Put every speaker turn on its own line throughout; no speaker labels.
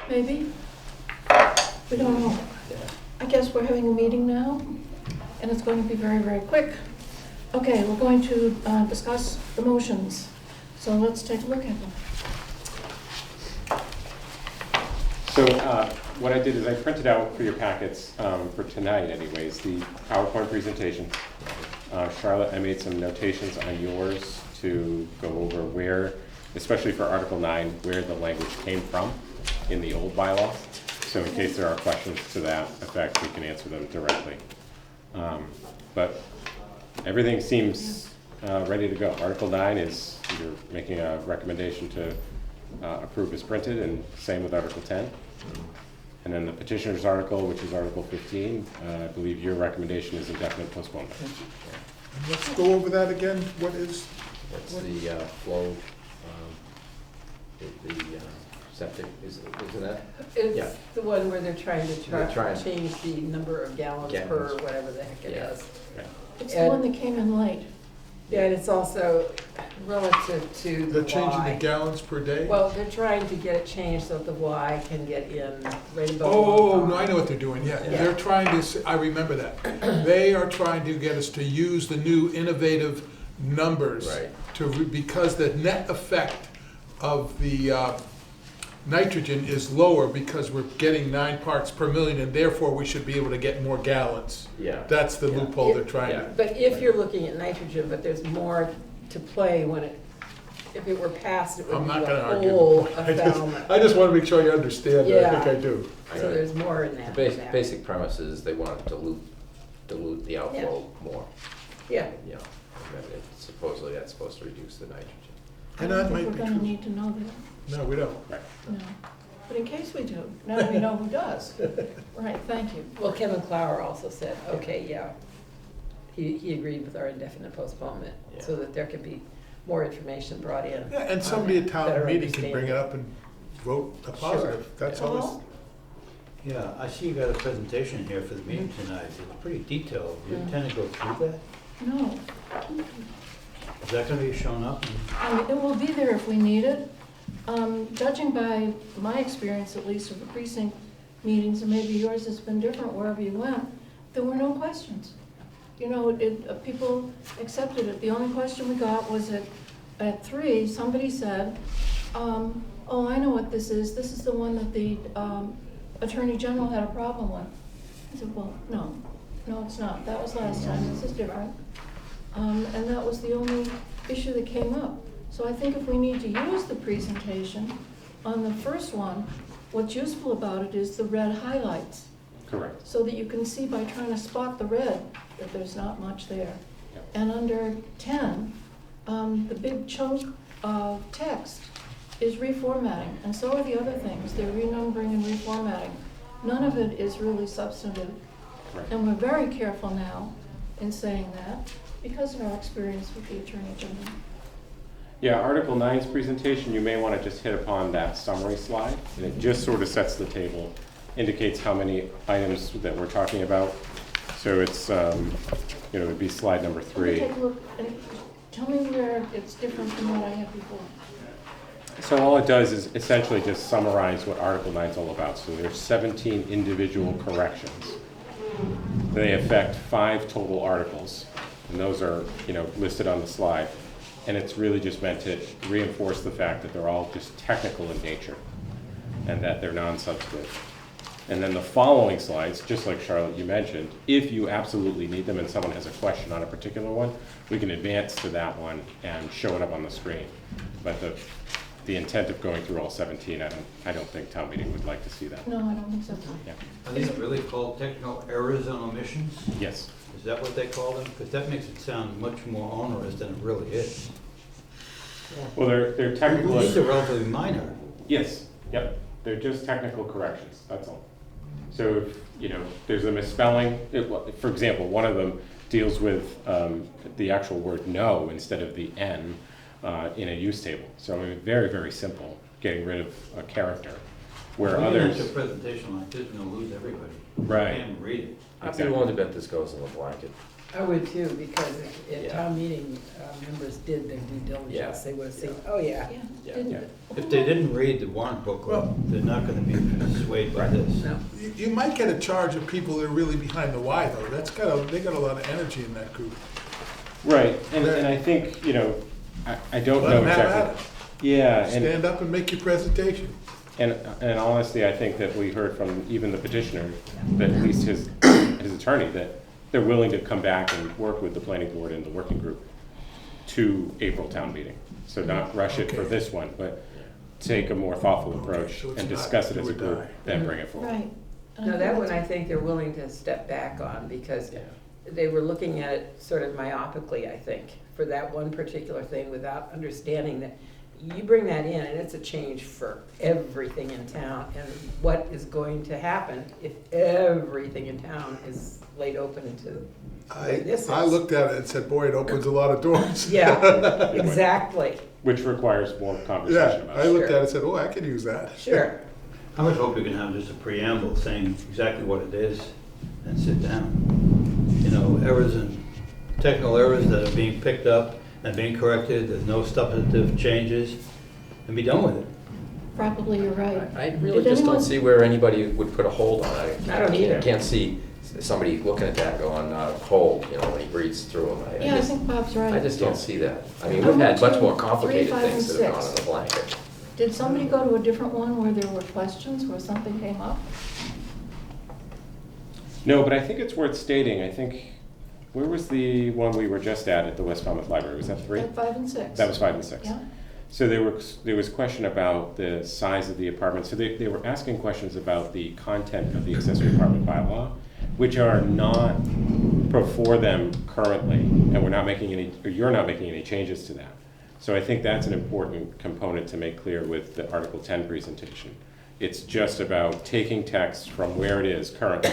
Maybe? We don't know. I guess we're having a meeting now, and it's going to be very, very quick. Okay, we're going to discuss the motions. So let's take a look at them.
So what I did is I printed out for your packets, for tonight anyways, the PowerPoint presentation. Charlotte, I made some notations on yours to go over where, especially for Article 9, where the language came from in the old bylaw. So in case there are questions to that effect, we can answer them directly. But everything seems ready to go. Article 9 is, you're making a recommendation to approve as printed, and same with Article 10. And then the petitioner's article, which is Article 15, I believe your recommendation is indefinite postponement.
Let's go over that again. What is?
That's the flow, the septic, isn't that? Yeah.
It's the one where they're trying to
They're trying-
change the number of gallons per
Gallons.
whatever the heck it
Yeah.
is.
It's the one that came in late.
Yeah, and it's also relative to the
They're changing the
Y.
gallons per day?
Well, they're trying to get it changed so that the Y can get in right above.
Oh,
1.5.
no, I know what they're doing, yeah.
Yeah.
They're trying to, I remember that. They are trying to get us to use the new innovative numbers.
Right.
Because the net effect of the nitrogen is lower because we're getting 9 parts per million, and therefore we should be able to get more gallons.
Yeah.
That's the
Yeah.
loophole they're trying
Yeah.
to.
But if you're looking at nitrogen, but there's more to play when it, if it were passed, it would
I'm
be
not
the
gonna argue.
whole
I just
effect.
want to make sure you understand that, I think
Yeah.
I do.
So there's more in
The
that. than
basic,
that.
basic premise is they want to dilute the outflow more,
Yeah,
you know. And then supposedly that's supposed to reduce the nitrogen.
I
And
don't
that
think
might
we're
be
going to
true.
need to know that.
No, we don't.
No. But in case we do, now we know who does. Right, thank you.
well, Kevin Clower also said, okay, yeah. He agreed with our indefinite postponement, so that there could be more information brought in.
Yeah, and
on
somebody
it,
at town
better
meeting can bring it
understanding.
up and vote a positive. That's all
Well,
Yeah, I see you got a presentation here for the meeting tonight. It's pretty detailed. Do you intend to go through that?
no.
Is that gonna be shown up?
It will be there if we need it. Judging by my experience, at least of the precinct meetings, and maybe yours has been different wherever you went, there were no questions. You know, people accepted it. The only question we got was at 3, somebody said, oh, I know what this is. This is the one that the Attorney General had a problem with. I said, well, no, it's not. That was last time. This is different. And that was the only issue that came up. So I think if we need to use the presentation on the first one, what's useful about it is the red highlights,
Correct.
so that you can see by trying to spot the red that there's not much there.
Yep.
And under 10, the big chunk of text is reformatting, and so are the other things. They're renumbering and reformatting. None of it is really substantive.
Correct.
And we're very careful now in saying that because of our experience with the Attorney General.
Yeah, Article 9's presentation, you may want to just hit upon that summary slide, and it just sort of sets the table, indicates how many items that we're talking about. So it's, it would be slide number
Let me
3.
take a look and tell me where it's different from what I had before.
So all it does is essentially just summarize what Article 9 is all about. So there's 17 individual corrections. They affect 5 total articles, and those are, listed on the slide. And it's really just meant to reinforce the fact that they're all just technical in nature and that they're non-substantive. And then the following slides, just like Charlotte, you mentioned, if you absolutely need them and someone has a question on a particular one, we can advance to that one and show it up on the screen. But the intent of going through all 17, I don't think town meeting would like to see that.
No, I don't think so.
Yeah.
Are these really called technical errors and omissions?
Yes.
Is that what they call them? Because that makes it sound much more onerous than it really is.
Well, they're technical.
These are relatively minor.
Yes. Yep. They're just technical corrections. That's all. So if there's a misspelling, for example, one of them deals with the actual word "no" instead of the "n" in a use table. So I mean, very, very simple. getting rid of a character, where
When you
others.
enter a presentation like this, you're gonna lose everybody.
Right.
You can't read it.
I'd be
Exactly.
willing to bet this goes in the blanket.
I would too, because if
Yeah.
town meeting members did their due
Yeah.
diligence, they would have seen, oh, yeah.
Yeah,
Yeah.
didn't-
Yeah.
If they didn't read the warrant booklet,
Well-
they're not gonna be swayed by this.
No.
You might get a charge of people that are really behind the why, though. They got a lot of energy in that group.
Right, and I think, I don't
Let
know
them have
exactly.
at it.
Yeah, and,
Stand up and make your presentation.
and honestly, I think that we heard from even the petitioner, that at least his attorney, that they're willing to come back and work with the planning board and the working group to April town meeting. So not rush it for
Okay.
this one, but take a more thoughtful
Okay,
approach
so it's
and
not
discuss it
do
as a
or
group,
die.
then bring it forward.
Right. And
No,
I
that
think
one I
that's-
think they're willing to step back on, because
Yeah.
they were looking at it sort of myopically, I think, for that one particular thing, without understanding that you bring that in, and it's a change for everything in town, and what is going to happen if everything in town is laid open to the way this is.
I looked at it and said, boy, it opens a lot of doors.
Yeah, exactly,
Which requires more conversation
Yeah,
about
I
it.
looked at
Sure.
it and said, oh, I could use that.
sure.
I would hope you can have just a preamble saying exactly what it is and sit down. You know, errors and technical errors that are being picked up and being corrected, there's no substantive changes, and be done with it.
Probably you're right.
I really
Did
just
anyone-
don't see where anybody would put a hold on it.
I don't either.
I can't see somebody looking at that going, hold, when he reads through them.
Yeah, I think Bob's right.
I just don't see that. I mean,
I
we've had
went
much
to
more
3,
complicated
5,
things
and
that have gone
6.
in the blanket.
Did somebody go to a different one where there were questions, where something came up?
No, but I think it's worth stating, I think, where was the one we were just at the West Falmouth Library? Was that 3?
At 5 and 6.
That was 5 and 6.
Yeah,
So there was question about the size of the apartment. So they were asking questions about the content of the accessory apartment bylaw, which are not before them currently, and we're not making any, or you're not making any changes to that. So I think that's an important component to make clear with the Article 10 presentation. It's just about taking text from where it is currently,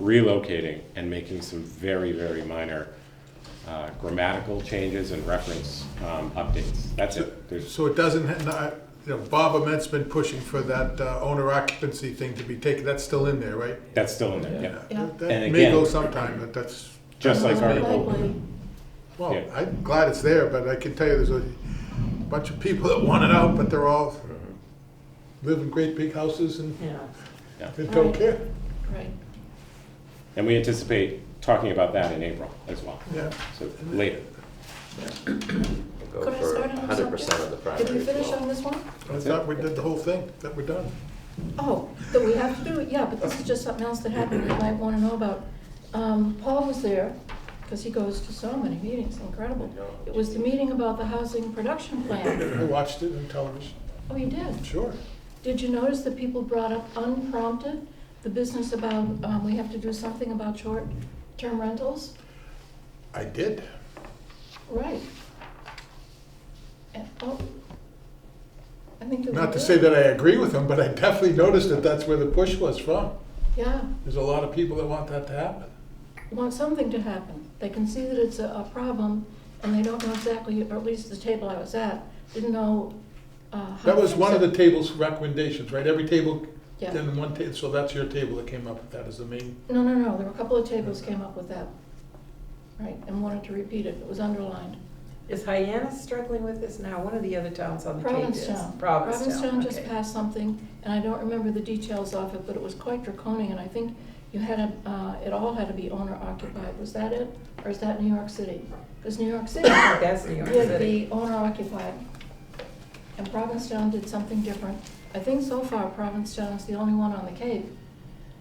relocating, and making some very, very minor grammatical changes and reference updates. That's it. There's,
So it doesn't, Bob Ament's been pushing for that owner occupancy thing to be taken, that's still in there, right?
that's still in there, yeah.
Yeah.
That
And
may
again-
go sometime, but that's,
Just like
Most
Article,
likely.
well,
Yeah.
I'm glad it's there, but I can tell you there's a bunch of people that want it out, but they're all live in great big houses and
Yeah.
they don't
Right.
care.
Right.
and we anticipate talking about that in April as well,
Yeah.
so later.
We'll
Could
go
I
for
start on the
100% of the
subject?
primary.
Did we finish
flow.
on this one?
I thought we did the whole thing, that we're done.
Oh, that we have to do it, yeah, but this is just something else that happened you might want to know about. Paul was there, because he goes to so many meetings, incredible. It was the meeting about the housing production plan.
I watched it on television,
Oh, you did?
sure.
Did you notice that people brought up unprompted the business about, we have to do something about short-term rentals?
I did.
Right. And, oh, I think that we
Not to
did.
say that I agree with them, but I definitely noticed that that's where the push was from.
Yeah,
There's a lot of people that want that to happen.
want something to happen. They can see that it's a problem, and they don't know exactly, or at least the table I was at, didn't know how
That
to
was
fix
one of
it.
the table's recommendations, right? Every table,
Yeah.
then one table, so that's your table that came up with that as the main.
No, there were a couple of tables came up with that. Right, and wanted to repeat it. It was underlined.
Is Hyannis struggling with this now? One of the other towns on the Cape is.
Provincetown.
Provincetown,
just
okay.
passed something, and I don't remember the details of it, but it was quite draconian. I think you had it all had to be owner occupied. Was that it? Or is that New York City? Because New York City
That's New York
did
City.
the owner occupied. And Provincetown did something different. I think so far Provincetown is the only one on the Cape.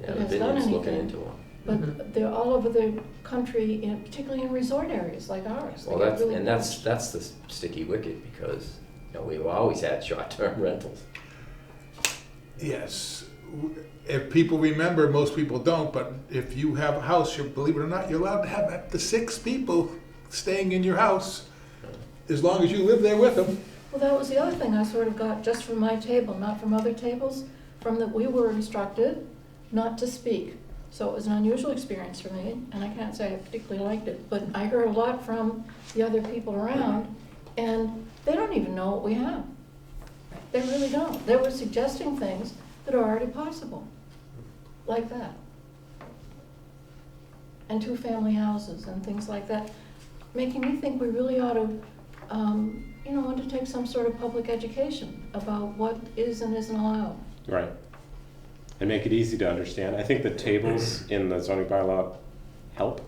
Yeah,
It
the
has done
Vineyard's looking
anything.
into one.
But they're all over the country, particularly in resort areas like ours. They
Well,
get really
that's the sticky wicket, because, we've always had short-term rentals.
Yes. If people remember, most people don't, but if you have a house, believe it or not, you're allowed to have up to 6 people staying in your house, as long as you live there with them.
Well, that was the other thing I sort of got just from my table, not from other tables, from that we were instructed not to speak. So it was an unusual experience for me, and I can't say I particularly liked it, but I heard a lot from the other people around, and they don't even know what we have. They really don't. They were suggesting things that are already possible, like that. And two-family houses and things like that, making me think we really ought to, undertake some sort of public education about what is and isn't allowed.
Right. And make it easy to understand. I think the tables in the zoning bylaw help,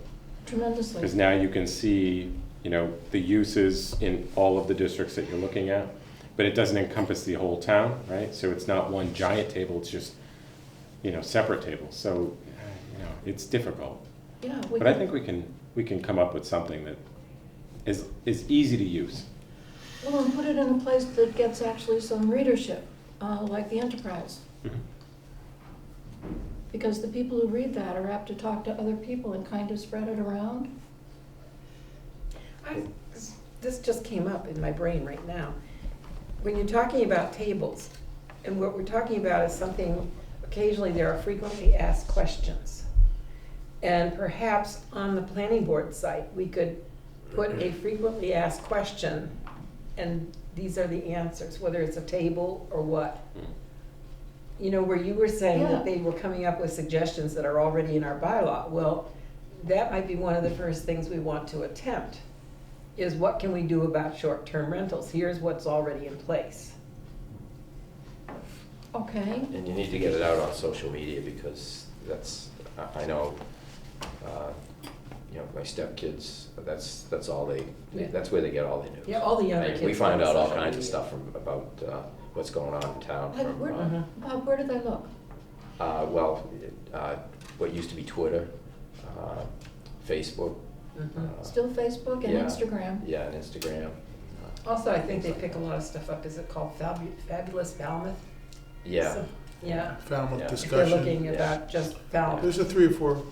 Tremendously.
because now you can see, the uses in all of the districts that you're looking at, but it doesn't encompass the whole town, right? So it's not one giant table, it's just, separate tables. So, it's difficult.
Yeah.
But I think we can come up with something that is easy to use.
Well, and put it in a place that gets actually some readership, like the Enterprise.
Mhm.
Because the people who read that are apt to talk to other people and kind of spread it around.
This just came up in my brain right now. When you're talking about tables, and what we're talking about is something, occasionally there are frequently asked questions. And perhaps on the planning board site, we could put a frequently asked question, and these are the answers, whether it's a table or what. Where you were saying
Yeah.
that they were coming up with suggestions that are already in our bylaw. Well, that might be one of the first things we want to attempt, is what can we do about short-term rentals? Here's what's already in place.
Okay.
And you need to get it out on social media, because I know, my stepkids, that's all
Yeah.
that's where they get all their news.
Yeah, all the younger
Right?
kids.
We find
on
out all
social
kinds of
media.
stuff about what's going on in town
Like,
from,
where, Bob, where did they look?
what used to be Twitter, Facebook.
Mhm.
Still Facebook and
Yeah.
Instagram?
Yeah, and Instagram.
Also, I think they pick a lot of stuff up. Is it called Fabulous Falmouth?
Yeah.
So- Yeah.
Falmouth
Yeah.
If they're
discussion.
looking
Yeah.
about just Falmouth.
There's a 3 or 4.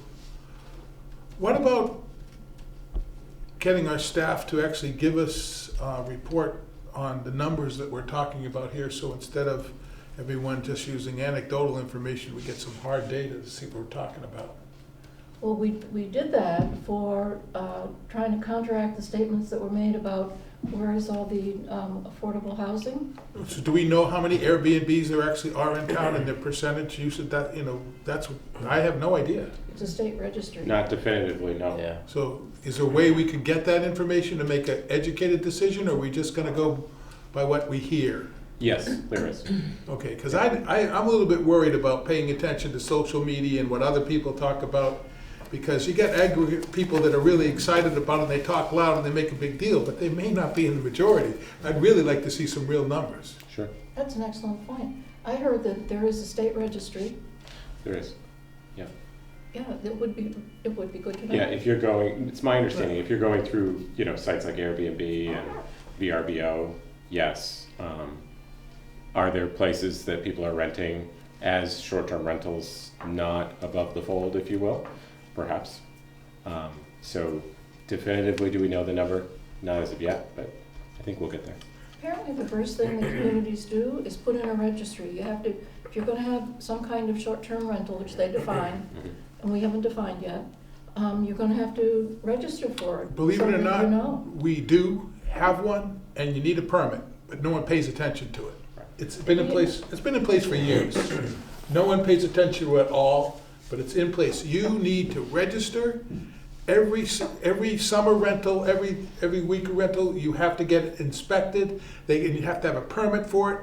What about getting our staff to actually give us a report on the numbers that we're talking about here? So instead of everyone just using anecdotal information, we get some hard data to see what we're talking about.
Well, we did that for trying to counteract the statements that were made about where is all the affordable housing.
So do we know how many Airbnbs there actually are in town and their percentage use of that? I have no idea.
It's a state registry.
Not definitively, no.
Yeah.
So is there a way we could get that information to make an educated decision, or are we just gonna go by what we hear?
Yes, there is.
Okay, because I'm a little bit worried about paying attention to social media and what other people talk about, because you get aggregate people that are really excited about it, and they talk loud and they make a big deal, but they may not be in the majority. I'd really like to see some real numbers.
Sure,
That's an excellent point. I heard that there is a state registry.
there is. Yeah.
Yeah, it would be good to know.
Yeah, if you're going, it's my understanding, if you're going through, sites like Airbnb and VRBO, yes. Are there places that people are renting as short-term rentals not above the fold, if you will? Perhaps. So definitively, do we know the number? Not as of yet, but I think we'll get there.
Apparently, the first thing that communities do is put in a registry. You have to, if you're gonna have some kind of short-term rental, which they define,
Mhm.
and we haven't defined yet, you're gonna have to register for it.
Believe it
so
or
that
not,
you know.
we do have one, and you need a permit, but no one pays attention to it. It's been in place for years. No one pays attention to it at all, but it's in place. You need to register every summer rental, every week rental, you have to get it inspected, and you have to have a permit for it.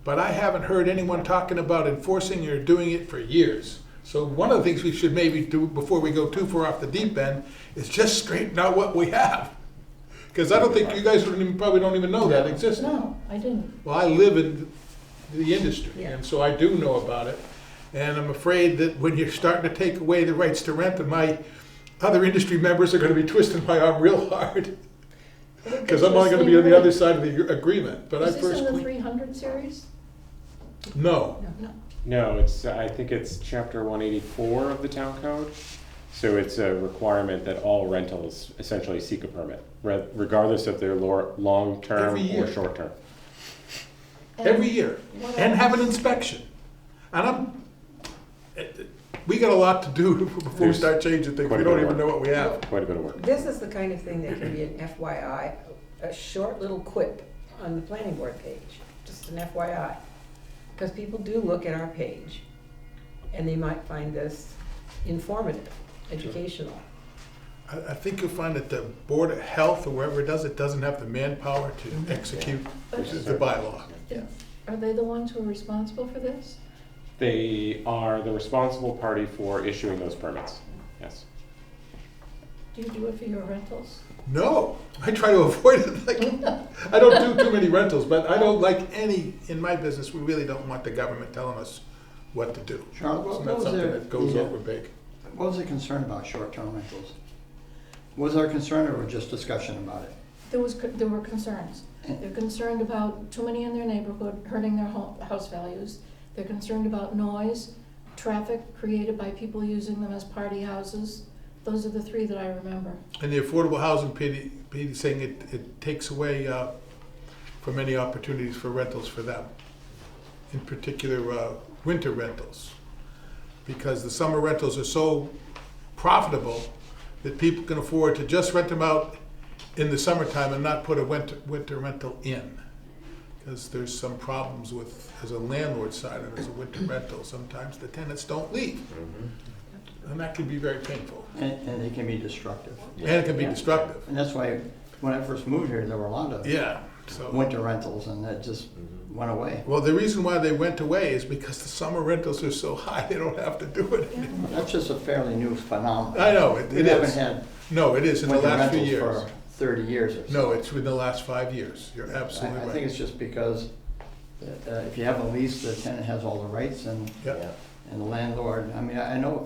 But I haven't heard anyone talking about enforcing or doing it for years. So one of the things we should maybe do before we go too far off the deep end is just straighten out what we have. Because I don't think you guys probably don't even know that exists.
No, I didn't.
Well, I live in the industry,
Yeah.
and so I do know about it. And I'm afraid that when you're starting to take away the rights to rent, and my other industry members are gonna be twisting my arm real hard. Because I'm only gonna be on the other side of the agreement, but I
Is this in the
personally,
300 series?
no.
No.
No, I think it's chapter 184 of the town code. So it's a requirement that all rentals essentially seek a permit, regardless if they're long-term
Every year.
or short-term.
Every year,
What
and have an
else?
inspection. And we got a lot to do before we
There's
start changing things,
quite
we
a bit
don't
of
even know
work.
what we have.
Quite a bit of work.
This is the kind of thing that can be an FYI, a short little quip on the planning board page. just an FYI. Because people do look at our page, and they might find this informative, educational.
I think you'll find that the Board of Health or wherever it doesn't have the manpower to execute the bylaw.
Yeah.
Are they the ones who are responsible for this?
They are the responsible party for issuing those permits, yes.
Do you do it for your rentals?
No, I try to avoid it. Like, I don't do too many rentals, but I don't like any, in my business, we really don't want the government telling us what to do.
Charlotte,
It's
what
not
was
something
there,
that goes over big.
what was the concern about short-term rentals? Was there a concern or just discussion about it?
There were concerns. They're concerned about too many in their neighborhood hurting their house values. They're concerned about noise, traffic created by people using them as party houses. Those are the three that I remember.
And the Affordable Housing PD saying it takes away from any opportunities for rentals for them. In particular, winter rentals. Because the summer rentals are so profitable that people can afford to just rent them out in the summertime and not put a winter rental in. Because there's some problems with, as a landlord side of it, as a winter rental, sometimes the tenants don't leave. And that can be very painful.
And they can be destructive.
And it can be
Yeah.
destructive.
And that's why, when I first moved here, there were a lot of
Yeah, so.
winter rentals, and that just went away.
Well, the reason why they went away is because the summer rentals are so high, they don't have to do it.
Yeah.
That's just a fairly new phenomenon.
I know, it
We haven't
is.
had
No, it is in the
winter
last few
rentals
years.
for 30 years or so.
No, it's in the last 5 years. You're absolutely
I think
right.
it's just because if you have a lease, the tenant has all the rights, and
Yeah.
the landlord, I mean, I know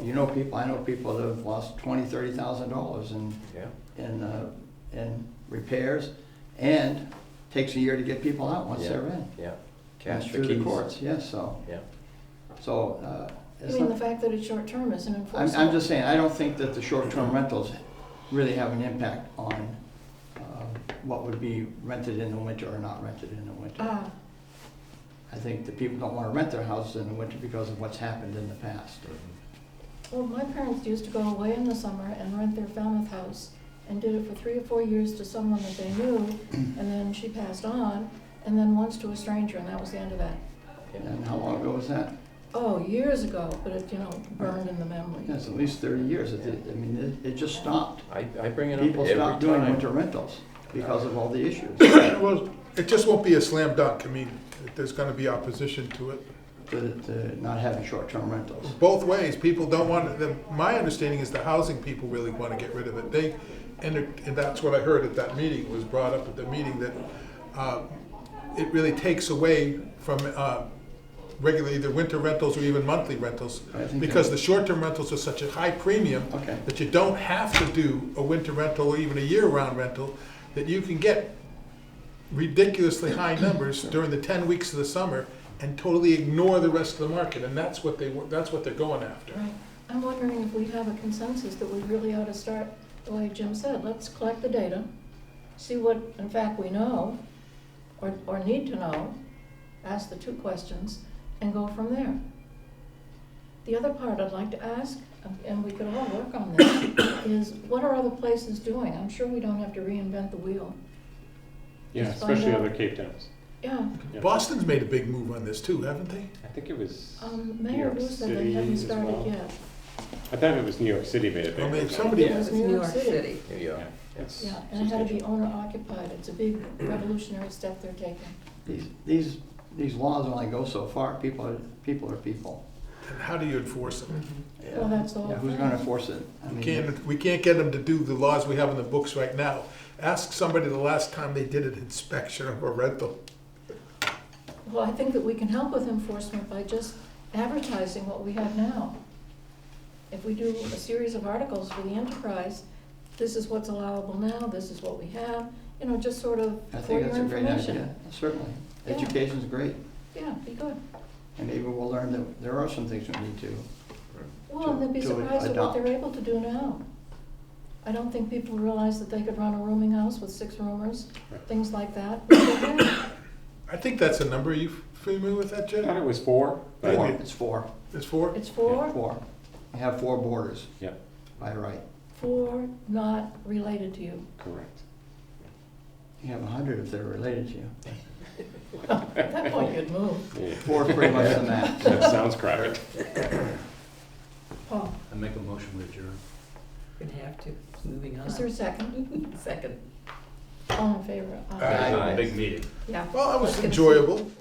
people that have lost $20,000-$30,000 in repairs, and takes a year to get people out once
Yeah.
they're in.
Yeah,
And
cash for
through the
keys.
courts, yes, so,
Yeah,
I
it's
mean, the
not,
fact that it's short-term isn't enforceable.
I'm just saying, I don't think that the short-term rentals really have an impact on what would be rented in the winter or not rented in the winter.
Ah,
I think that people don't want to rent their houses in the winter because of what's happened in the past.
well, my parents used to go away in the summer and rent their Falmouth house and did it for 3 or 4 years to someone that they knew, and then she passed on, and then once to a stranger, and that was the end of that.
And how long ago was that?
Oh, years ago, but it, burned in the memory.
Yes, at least 30 years. It just stopped.
I bring it up
People
every
stopped doing
time.
winter rentals because of all the issues.
Well, it just won't be a slam dunk. I mean, there's gonna be opposition to it.
To not having short-term rentals.
Both ways, people don't want it. My understanding is the housing people really want to get rid of it. And that's what I heard at that meeting, was brought up at the meeting, that it really takes away from regular either winter rentals or even monthly rentals.
I think
Because
that-
the short-term rentals are such a high premium
Okay.
that you don't have to do a winter rental or even a year-round rental, that you can get ridiculously high numbers during the 10 weeks of the summer and totally ignore the rest of the market, and that's what they're going after.
Right. I'm wondering if we have a consensus that we really ought to start, the way Jim said, let's collect the data, see what, in fact, we know, or need to know, ask the 2 questions, and go from there. The other part I'd like to ask, and we could all work on this, is what are other places doing? I'm sure we don't have to reinvent the wheel.
Yeah,
Just find
especially
out.
other Cape Towns.
Yeah,
Yeah.
Boston's made a big move on this too, haven't they?
I think it was New
Mayor
York
Wu said they
City
hadn't
as
started
well.
yet.
I thought it was New York City made it
Well, maybe
big.
somebody-
It was New York City.
Here you
Yeah,
are.
it's
Yeah, and it had to be
substantial.
owner occupied. It's a big revolutionary step they're taking.
These laws only go so far. People are people.
And how do you enforce them?
Well, that's the whole
Yeah, who's
thing.
going to enforce it? I mean,
We can't get them to do the laws we have in the books right now. Ask somebody the last time they did an inspection of a rental.
Well, I think that we can help with enforcement by just advertising what we have now. If we do a series of articles for the Enterprise, this is what's allowable now, this is what we have, just sort of
I
for
think
your
that's a great
information.
idea, certainly.
Yeah.
Education's great,
Yeah, be good.
and maybe we'll learn that there are some things we need to.
Well, and they'd be
To
surprised at what they're
adopt.
able to do now. I don't think people realize that they could run a rooming house with 6 roomers,
Right.
things like that. But they can.
I think that's a number. Are you familiar with that,
I thought
Jed?
it was 4, but
Four,
Yeah.
it's four.
It's 4?
It's 4,
Four. You have 4 borders
yeah,
by right.
4 not related to you.
correct.
You have 100 if they're related to you.
At that point, you'd move.
Yeah,
Four is pretty much the max.
that sounds correct.
Paul,
I make a motion with adjourn.
Gonna have to, moving on.
is there a second?
Second.
All in favor?
Aye.
Big meeting.
Yeah.
Well, it was
Let's get-
enjoyable.